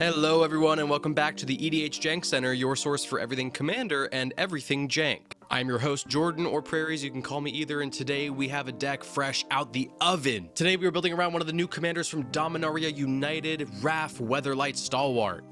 Hello everyone and welcome back to the EDH Jank Center, your source for everything Commander and everything Jank. I'm your host Jordan, or Prairies, you can call me either, and today we have a deck fresh out the oven. Today we are building around one of the new commanders from Dominaria United, RAFF WEATHERLIGHT STALWART.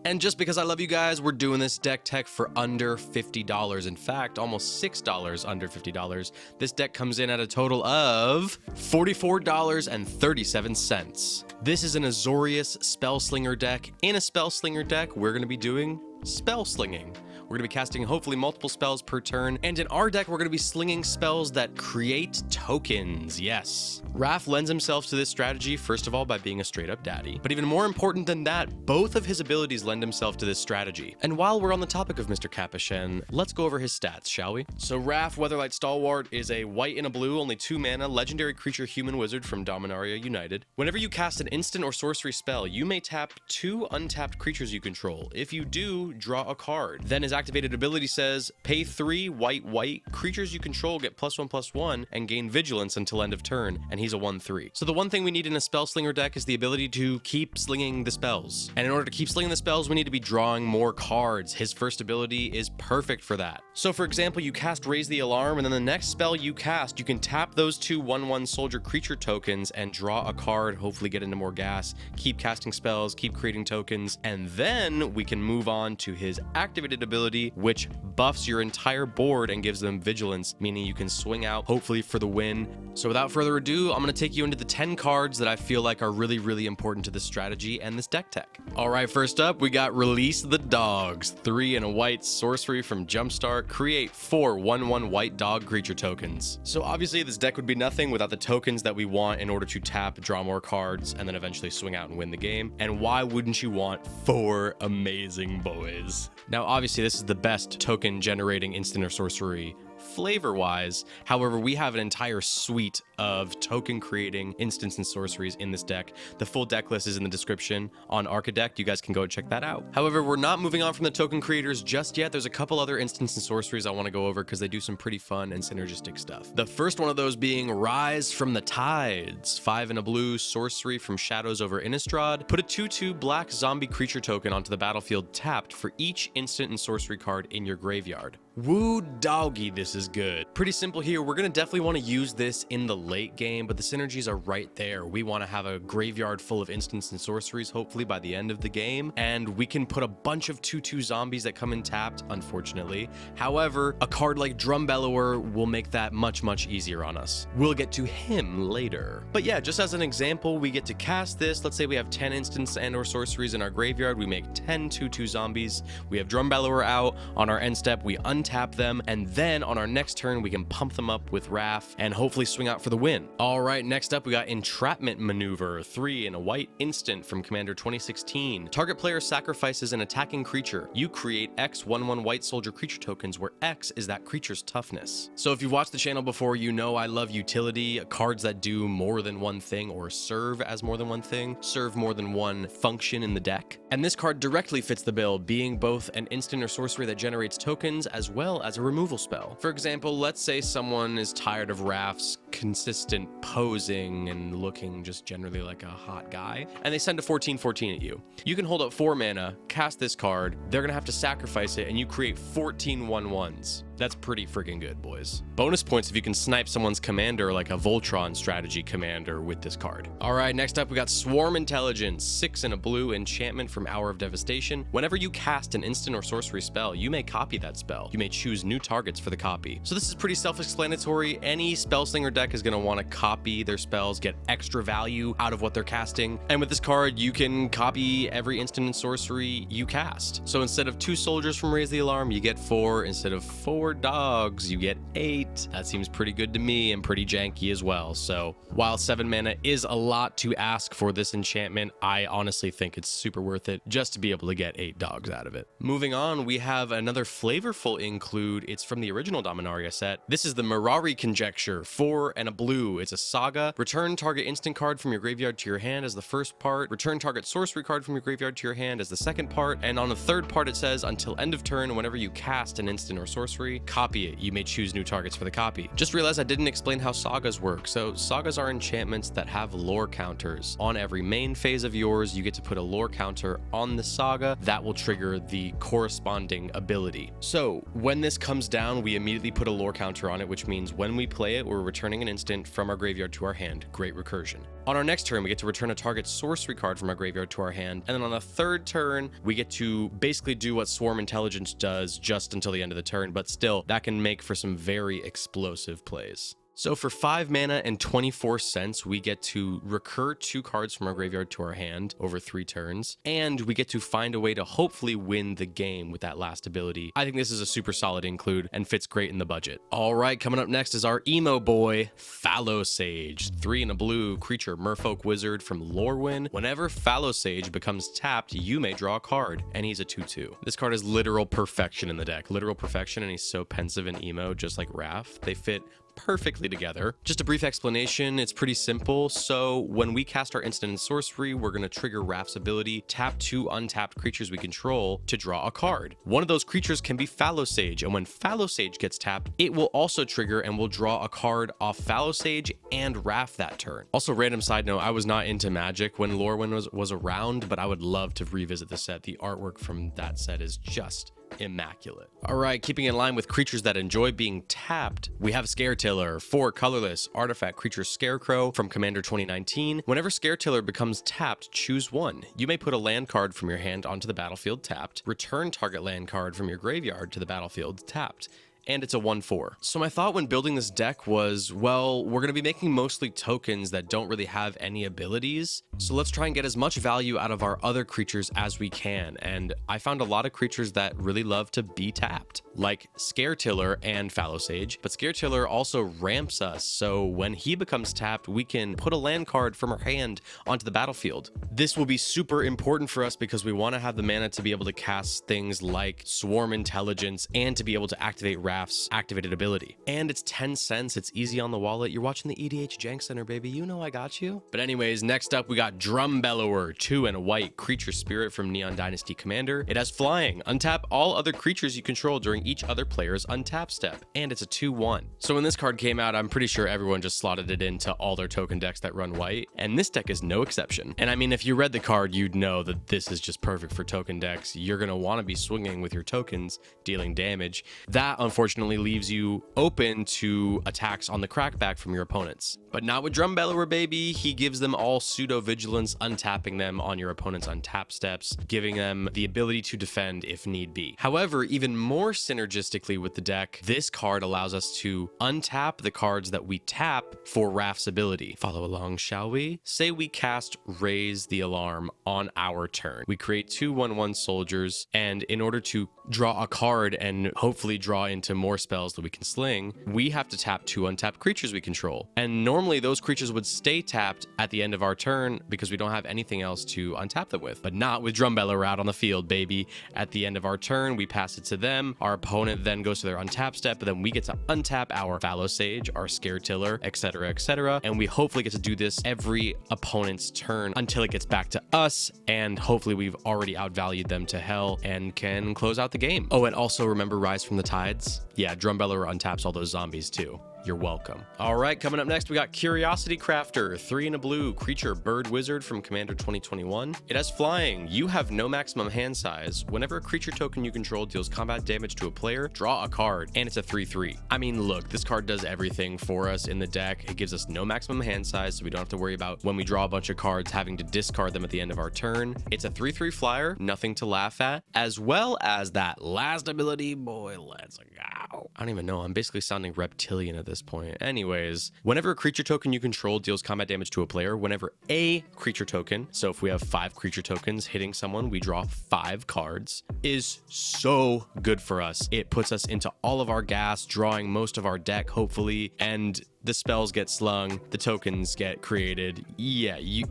And just because I love you guys, we're doing this deck tech for under $50. In fact, almost $6 under $50. This deck comes in at a total of $44.37. This is an Azorius Spellslinger deck. In a Spellslinger deck, we're going to be doing spell slinging. We're going to be casting hopefully multiple spells per turn, and in our deck we're going to be slinging spells that create tokens. Yes. RAFF lends himself to this strategy first of all by being a straight up daddy, but even more important than that, both of his abilities lend himself to this strategy. And while we're on the topic of Mr. Capuchin, let's go over his stats, shall we? So RAFF WEATHERLIGHT STALWART is a white and a blue, only 2 mana, legendary creature human wizard from Dominaria United. Whenever you cast an instant or sorcery spell, you may tap 2 untapped creatures you control. If you do, draw a card. Then his activated ability says, pay 3 white, creatures you control get +1/+1 and gain vigilance until end of turn, and he's a 1/3. So the one thing we need in a Spellslinger deck is the ability to keep slinging the spells. And in order to keep slinging the spells, we need to be drawing more cards. His first ability is perfect for that. So for example, you cast Raise the Alarm, and then the next spell you cast, you can tap those 2 1/1 soldier creature tokens and draw a card, hopefully get into more gas, keep casting spells, keep creating tokens, and then we can move on to his activated ability, which buffs your entire board and gives them vigilance, meaning you can swing out hopefully for the win. So without further ado, I'm going to take you into the 10 cards that I feel like are really important to this strategy and this deck tech. All right, first up, we got Release the Dogs. 3 and a white sorcery from Jumpstart. Create 4 1/1 white dog creature tokens. So obviously this deck would be nothing without the tokens that we want in order to tap, draw more cards, and then eventually swing out and win the game. And why wouldn't you want 4 amazing boys? Now obviously this is the best token generating instant or sorcery flavor wise. However, we have an entire suite of token creating instants and sorceries in this deck. The full deck list is in the description on Arcadeck. You guys can go check that out. However, we're not moving on from the token creators just yet. There's a couple other instants and sorceries I want to go over because they do some pretty fun and synergistic stuff. The first one of those being Rise from the Tides. 5 and a blue sorcery from Shadows over Innistrad. Put a 2/2 black zombie creature token onto the battlefield tapped for each instant and sorcery card in your graveyard. Woo doggy, this is good. Pretty simple here. We're going to definitely want to use this in the late game, but the synergies are right there. We want to have a graveyard full of instants and sorceries, hopefully by the end of the game, and we can put a bunch of 2/2 zombies that come in tapped, unfortunately. However, a card like Bellower will make that much easier on us. We'll get to him later. But yeah, just as an example, we get to cast this. Let's say we have 10 instants and or sorceries in our graveyard. We make 10 2/2 zombies. We have Bellower out. On our end step, we untap them, and then on our next turn, we can pump them up with RAFF and hopefully swing out for the win. All right, next up, we got Entrapment Maneuver. 3 and a white instant from Commander 2016. Target player sacrifices an attacking creature. You create X 1/1 white soldier creature tokens, where X is that creature's toughness. So if you've watched the channel before, you know I love utility, cards that do more than one thing or serve as more than one thing, serve more than one function in the deck. And this card directly fits the bill, being both an instant or sorcery that generates tokens as well as a removal spell. For example, let's say someone is tired of RAFF's consistent posing and looking just generally like a hot guy, and they send a 14/14 at you. You can hold up 4 mana, cast this card, they're gonna have to sacrifice it, and you create 14 1/1s. That's pretty freaking good, boys. Bonus points if you can snipe someone's commander like a Voltron strategy commander with this card. All right, next up we got Swarm Intelligence. 6 and a blue enchantment from Hour of Devastation. Whenever you cast an instant or sorcery spell, you may copy that spell. You may choose new targets for the copy. So this is pretty self-explanatory. Any Spellslinger deck is going to want to copy their spells, get extra value out of what they're casting. And with this card, you can copy every instant and sorcery you cast. So instead of 2 soldiers from Raise the Alarm, you get 4. Instead of 4 dogs, you get 8. That seems pretty good to me and pretty janky as well. So while 7 mana is a lot to ask for this enchantment, I honestly think it's super worth it just to be able to get 8 dogs out of it. Moving on, we have another flavorful include. It's from the original Dominaria set. This is the Mirari Conjecture. 4 and a blue. It's a saga. Return target instant card from your graveyard to your hand as the first part. Return target sorcery card from your graveyard to your hand as the second part. And on the third part, it says, until end of turn, whenever you cast an instant or sorcery, copy it. You may choose new targets for the copy. Just realized I didn't explain how sagas work. So sagas are enchantments that have lore counters. On every main phase of yours, you get to put a lore counter on the saga that will trigger the corresponding ability. So when this comes down, we immediately put a lore counter on it, which means when we play it, we're returning an instant from our graveyard to our hand. Great recursion. On our next turn, we get to return a target sorcery card from our graveyard to our hand. And then on the third turn, we get to basically do what Swarm Intelligence does just until the end of the turn, but still, that can make for some very explosive plays. So for 5 mana and 24 cents, we get to recur 2 cards from our graveyard to our hand over 3 turns, and we get to find a way to hopefully win the game with that last ability. I think this is a super solid include and fits great in the budget. All right, coming up next is our emo boy, Fallow Sage. 3 and a blue, creature, merfolk wizard from Lorwyn. Whenever Fallow Sage becomes tapped, you may draw a card, and he's a 2/2. This card is literal perfection in the deck. Literal perfection, and he's so pensive and emo, just like RAFF. They fit perfectly together. Just a brief explanation, it's pretty simple. So when we cast our instant and sorcery, we're going to trigger RAFF's ability, tap 2 untapped creatures we control to draw a card. One of those creatures can be Fallow Sage, and when Fallow Sage gets tapped, it will also trigger and will draw a card off Fallow Sage and RAFF that turn. Also, random side note, I was not into Magic when Lorwyn was around, but I would love to revisit the set. The artwork from that set is just immaculate. All right, keeping in line with creatures that enjoy being tapped, we have Scaretiller, 4 colorless artifact creature Scarecrow from Commander 2019. Whenever Scaretiller becomes tapped, choose 1. You may put a land card from your hand onto the battlefield tapped, return target land card from your graveyard to the battlefield tapped, and it's a 1/4. So my thought when building this deck was, well, we're going to be making mostly tokens that don't really have any abilities, so let's try and get as much value out of our other creatures as we can, and I found a lot of creatures that really love to be tapped, like Scaretiller and Fallow Sage, but Scaretiller also ramps us, so when he becomes tapped, we can put a land card from our hand onto the battlefield. This will be super important for us because we want to have the mana to be able to cast things like Swarm Intelligence and to be able to activate RAFF's activated ability. And it's 10 cents, it's easy on the wallet. You're watching the EDH Jank Center, baby. You know I got you. But anyways, next up we got Bellower, 2 and a white creature spirit from Neon Dynasty Commander. It has flying. Untap all other creatures you control during each other player's untap step. And it's a 2/1. So when this card came out, I'm pretty sure everyone just slotted it into all their token decks that run white. And this deck is no exception. And I mean, if you read the card, you'd know that this is just perfect for token decks. You're going to want to be swinging with your tokens, dealing damage. That, unfortunately, leaves you open to attacks on the crackback from your opponents. But not with Bellower, baby. He gives them all pseudo-vigilance, untapping them on your opponent's untap steps, giving them the ability to defend if need be. However, even more synergistically with the deck, this card allows us to untap the cards that we tap for RAFF's ability. Follow along, shall we? Say we cast Raise the Alarm on our turn. We create 2 1/1 soldiers, and in order to draw a card and hopefully draw into more spells that we can sling, we have to tap 2 untapped creatures we control. And normally those creatures would stay tapped at the end of our turn because we don't have anything else to untap them with. But not with Bellower out on the field, baby. At the end of our turn, we pass it to them. Our opponent then goes to their untap step, but then we get to untap our Fallow Sage, our Scaretiller, etc., etc. And we hopefully get to do this every opponent's turn until it gets back to us, and hopefully we've already outvalued them to hell and can close out the game. Oh, and also remember Rise from the Tides? Yeah, Bellower untaps all those zombies too. You're welcome. All right, coming up next, we got Curiosity Crafter, 3 and a blue, creature, bird wizard from Commander 2021. It has flying. You have no maximum hand size. Whenever a creature token you control deals combat damage to a player, draw a card, and it's a 3/3. I mean, look, this card does everything for us in the deck. It gives us no maximum hand size, so we don't have to worry about when we draw a bunch of cards having to discard them at the end of our turn. It's a 3/3 flyer, nothing to laugh at, as well as that last ability, boy, let's go. I don't even know. I'm basically sounding reptilian at this point. Anyways, whenever a creature token you control deals combat damage to a player, whenever a creature token, so if we have 5 creature tokens hitting someone, we draw 5 cards, is so good for us. It puts us into all of our gas, drawing most of our deck, hopefully, and the spells get slung, the tokens get created. Yeah, you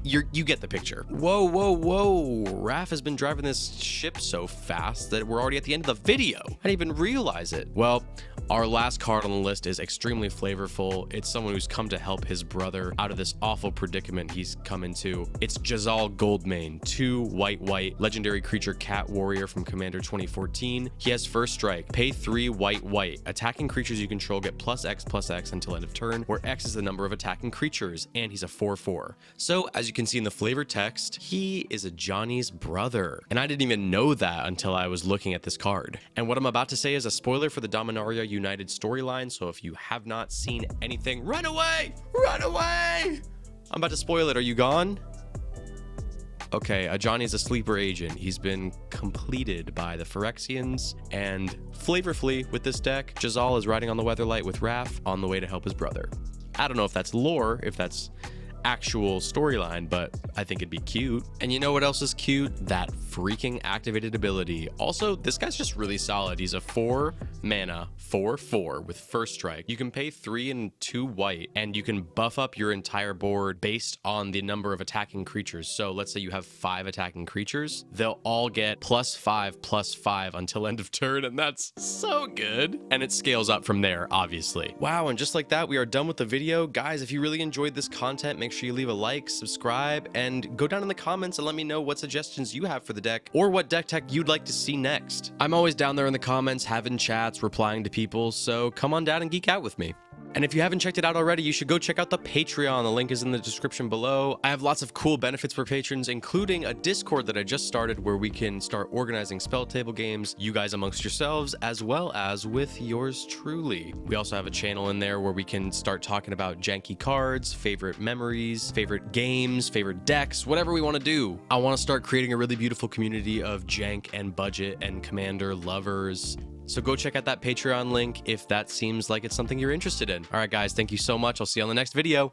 get the picture. Whoa, whoa, whoa. RAFF has been driving this ship so fast that we're already at the end of the video. I didn't even realize it. Well, Our last card on the list is extremely flavorful. It's someone who's come to help his brother out of this awful predicament he's come into. It's Jazal Goldmane, 2 white, legendary creature cat warrior from Commander 2014. He has first strike, pay 3 white. Attacking creatures you control get +X until end of turn, where X is the number of attacking creatures, and he's a 4/4. So as you can see in the flavor text, he is a Johnny's brother. And I didn't even know that until I was looking at this card. And what I'm about to say is a spoiler for the Dominaria United storyline, so if you have not seen anything, run away! Run away! I'm about to spoil it. Are you gone? Okay, Johnny's a sleeper agent. He's been completed by the Phyrexians, and flavorfully with this deck, Jazal is riding on the Weatherlight with RAFF on the way to help his brother. I don't know if that's lore, if that's actual storyline, but I think it'd be cute. And you know what else is cute? That freaking activated ability. Also, this guy's just really solid. He's a 4 mana 4/4 with first strike. You can pay 3 and 2 white, and you can buff up your entire board based on the number of attacking creatures. So let's say you have 5 attacking creatures, they'll all get +5/+5 until end of turn, and that's so good. And it scales up from there, obviously. Wow, and just like that, we are done with the video. Guys, if you really enjoyed this content, make sure you leave a like, subscribe, and go down in the comments and let me know what suggestions you have for the deck or what deck tech you'd like to see next. I'm always down there in the comments, having chats, replying to people, so come on down and geek out with me. And if you haven't checked it out already, you should go check out the Patreon. The link is in the description below. I have lots of cool benefits for patrons, including a Discord that I just started where we can start organizing spell table games, you guys amongst yourselves, as well as with yours truly. We also have a channel in there where we can start talking about janky cards, favorite memories, favorite games, favorite decks, whatever we want to do. I want to start creating a really beautiful community of jank and budget and commander lovers. So go check out that Patreon link if that seems like it's something you're interested in. All right, guys, thank you so much. I'll see you on the next video.